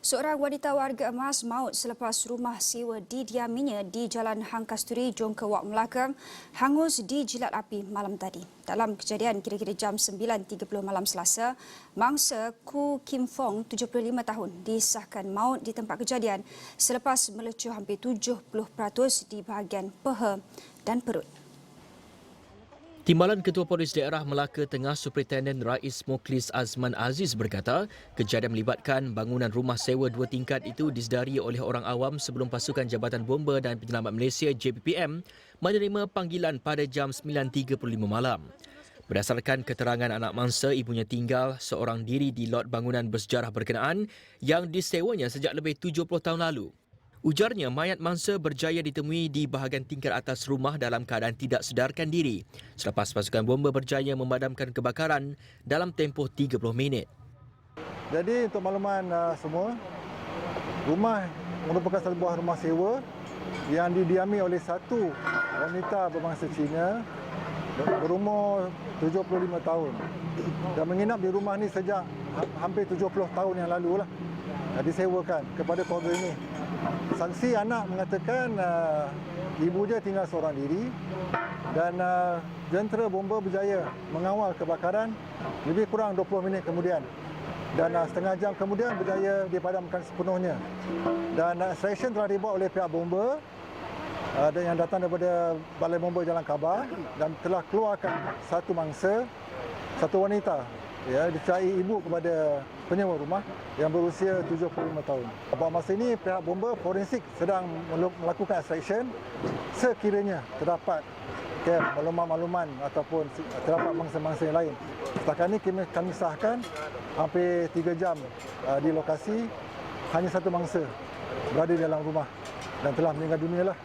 Seorang wanita warga Emas maut selepas rumah sewa didiaminya di Jalan Hang Kasturi, Jongke Wak Melaka hangus dijilat api malam tadi. Dalam kejadian kira-kira jam 9.30 malam Selasa, mangsa Ku Kim Fong, 75 tahun, disahkan maut di tempat kejadian selepas melecur hampir 70% di bahagian peha dan perut. Timbalan Ketua Polis Daerah Melaka Tengah Superintenden Rais Mukhlis Azman Aziz berkata, kejadian melibatkan bangunan rumah sewa 2 tingkat itu disedari oleh orang awam sebelum pasukan Jabatan Bomba dan Penyelamat Malaysia JPPM menerima panggilan pada jam 9.35 malam. Berdasarkan keterangan anak mangsa, ibunya tinggal seorang diri di lot bangunan bersejarah berkenaan yang disewanya sejak lebih 70 tahun lalu. Ujarnya, mayat mangsa berjaya ditemui di bahagian tingkat atas rumah dalam keadaan tidak sedarkan diri selepas pasukan bomba berjaya memadamkan kebakaran dalam tempoh 30 minit. Jadi untuk makluman semua, rumah merupakan sebuah rumah sewa yang didiami oleh satu wanita berbangsa Cina berumur 75 tahun dan menginap di rumah ini sejak hampir 70 tahun yang lalu lah, disewakan kepada keluarga ini. Saksi anak mengatakan ibu dia tinggal seorang diri dan jentera bomba berjaya mengawal kebakaran lebih kurang 20 minit kemudian dan setengah jam kemudian berjaya dipadamkan sepenuhnya. Dan extraction telah dibuat oleh pihak bomba yang datang daripada Balai Bomba Jalan Kabah dan telah keluarkan satu mangsa, satu wanita, dicari ibu kepada penyewa rumah yang berusia 75 tahun. Pada masa ini pihak bomba forensik sedang melakukan extraction sekiranya terdapat makluman-makluman ataupun terdapat mangsa-mangsa yang lain. Setakat ini kami sahkan hampir 3 jam di lokasi, hanya satu mangsa berada di dalam rumah dan telah meninggal dunia lah.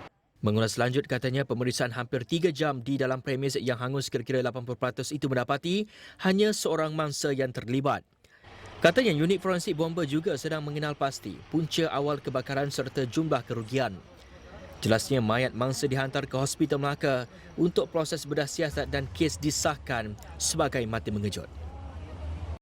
Mengulas lanjut, katanya pemeriksaan hampir 3 jam di dalam premis yang hangus kira-kira 80% itu mendapati hanya seorang mangsa yang terlibat. Katanya unit forensik bomba juga sedang mengenal pasti punca awal kebakaran serta jumlah kerugian. Jelasnya mayat mangsa dihantar ke Hospital Melaka untuk proses bedah siasat dan kes disahkan sebagai mati mengejut.